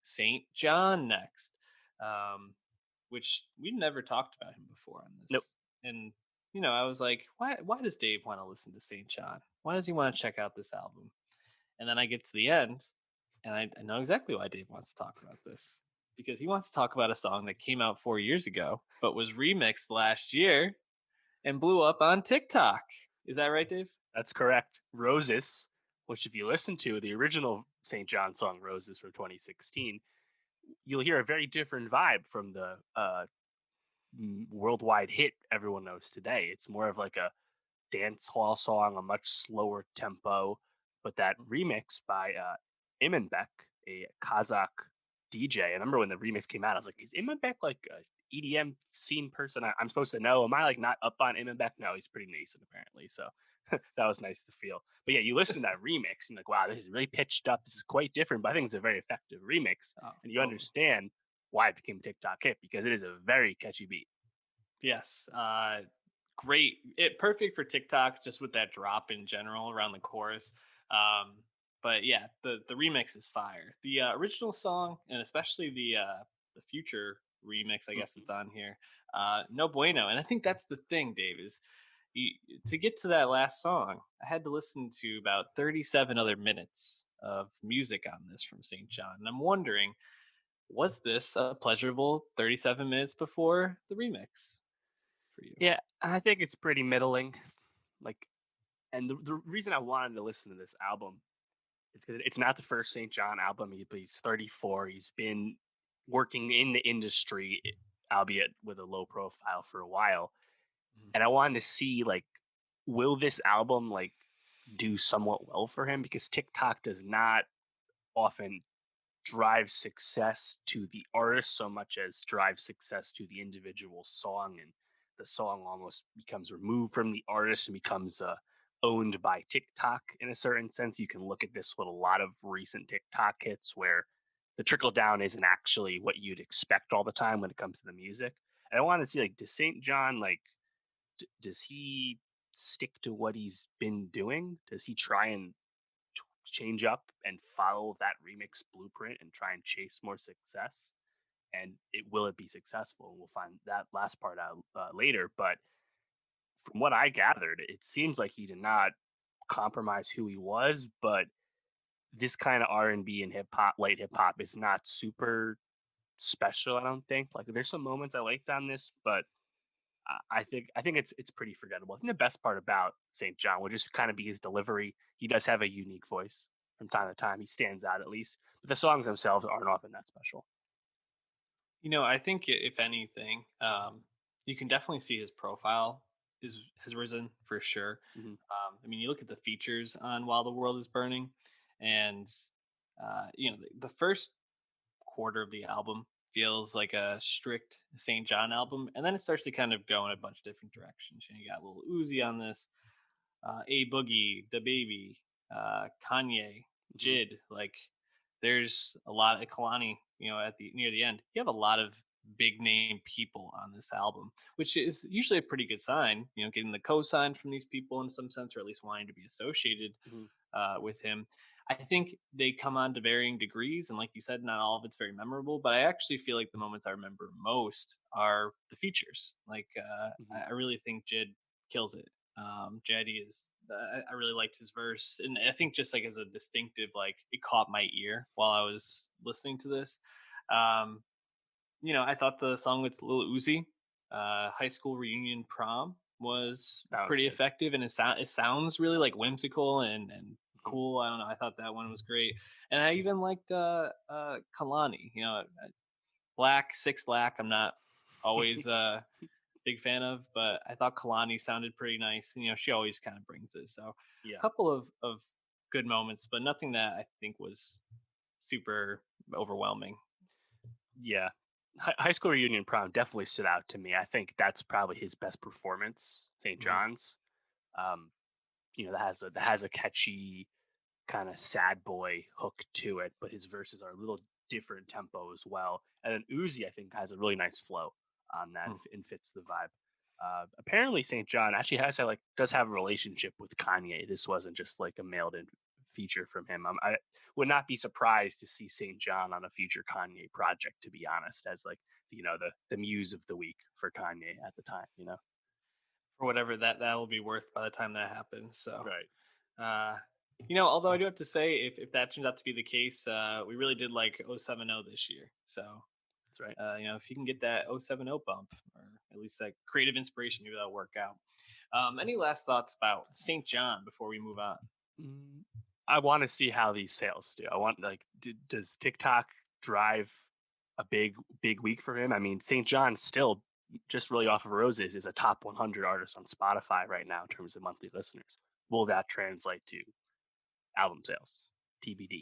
St. John next, which we've never talked about him before on Nope. this. And I was like, why does Dave want to listen to St. John? Why does he want to check out this album? And then I get to the end, and I know exactly why Dave wants to talk about this, because he wants to talk about a song that came out 4 years ago, but was remixed last year and blew up on TikTok. Is that right, Dave? That's correct. Roses, which if you listen to the original St. John song Roses from 2016, you'll hear a very different vibe from the worldwide hit everyone knows today. It's more of like a dance hall song, a much slower tempo, but that remix by Imanbek, a Kazakh DJ. I remember when the remix came out, I was like, is Imanbek like a EDM scene person I'm supposed to know? Am I like not up on Imanbek? No, he's pretty nascent apparently. So that was nice to feel. But yeah, you listen to that remix and like, wow, this is really pitched up. This is quite different, but I think it's a very effective remix. And you understand why it became a TikTok hit, because it is a very catchy beat. Yes. Great. Perfect for TikTok, just with that drop in general around the chorus. But yeah, the remix is fire. The original song, and especially the future remix, I guess it's on here. No bueno. And I think that's the thing, Dave, is to get to that last song, I had to listen to about 37 other minutes of music on this from St. John. And I'm wondering, was this a pleasurable 37 minutes before the remix for you? Yeah, I think it's pretty middling. Like, and the reason I wanted to listen to this album is because it's not the first St. John album. He's 34. He's been working in the industry, albeit with a low profile, for a while. And I wanted to see, like, will this album like do somewhat well for him? Because TikTok does not often drive success to the artist so much as drive success to the individual song, and the song almost becomes removed from the artist and becomes owned by TikTok in a certain sense. You can look at this with a lot of recent TikTok hits where the trickle down isn't actually what you'd expect all the time when it comes to the music. And I want to see, like, does St. John, like, does he stick to what he's been doing? Does he try and change up and follow that remix blueprint and try and chase more success? And will it be successful? We'll find that last part out later. But from what I gathered, it seems like he did not compromise who he was. But this kind of R&B and hip hop, light hip hop, is not super special. I don't think. Like, there's some moments I liked on this, but I think it's pretty forgettable. I think the best part about St. John would just kind of be his delivery. He does have a unique voice from time to time. He stands out at least, but the songs themselves aren't often that special. I think if anything, you can definitely see his profile has risen for sure. Mm-hmm. I mean, you look at the features on "While the World Is Burning," and the first quarter of the album feels like a strict St. John album, and then it starts to kind of go in a bunch of different directions. You got Lil Uzi on this, A Boogie, Da Baby, Kanye, Jid. Like, there's a lot of Kalani. At the near the end, you have a lot of big name people on this album, which is usually a pretty good sign. Getting the co-sign from these people in some sense, or at least wanting to be associated with him. I think they come on to varying degrees, and like you said, not all of it's very memorable. But I actually feel like the moments I remember most are the features. Like, I really think Jid kills it. JD is. I really liked his verse, and I think just like as a distinctive, like, it caught my ear while I was listening to this. I thought the song with Lil Uzi, "High School Reunion Prom," was pretty good. Effective, and it sounds really like whimsical and cool. I don't know. I thought that one was great, and I even liked Kalani. Black 6 Lack. I'm not always big fan of, but I thought Kalani sounded pretty nice. She always kind of brings it. So a couple of good moments, but nothing that I think was super overwhelming. Yeah. High School Reunion Prom definitely stood out to me. I think that's probably his best performance, St. John's. That has a catchy kind of sad boy hook to it, but his verses are a little different tempo as well. And then Uzi, I think, has a really nice flow on that and fits the vibe. Apparently St. John actually does have a relationship with Kanye. This wasn't just like a mailed in feature from him. I would not be surprised to see St. John on a future Kanye project, to be honest, as like, the muse of the week for Kanye at the time, for whatever that will be worth by the time that happens. So, Right. uh, although I do have to say, if that turns out to be the case, we really did like 070 this year. So, That's right. if you can get that 070 bump, or at least that creative inspiration, maybe that'll work out. Any last thoughts about St. John before we move on? Mm, I want to see how these sales do. I want, like, does TikTok drive a big week for him? I mean, St. John still, just really off of Roses, is a top 100 artist on Spotify right now in terms of monthly listeners. Will that translate to album sales? TBD.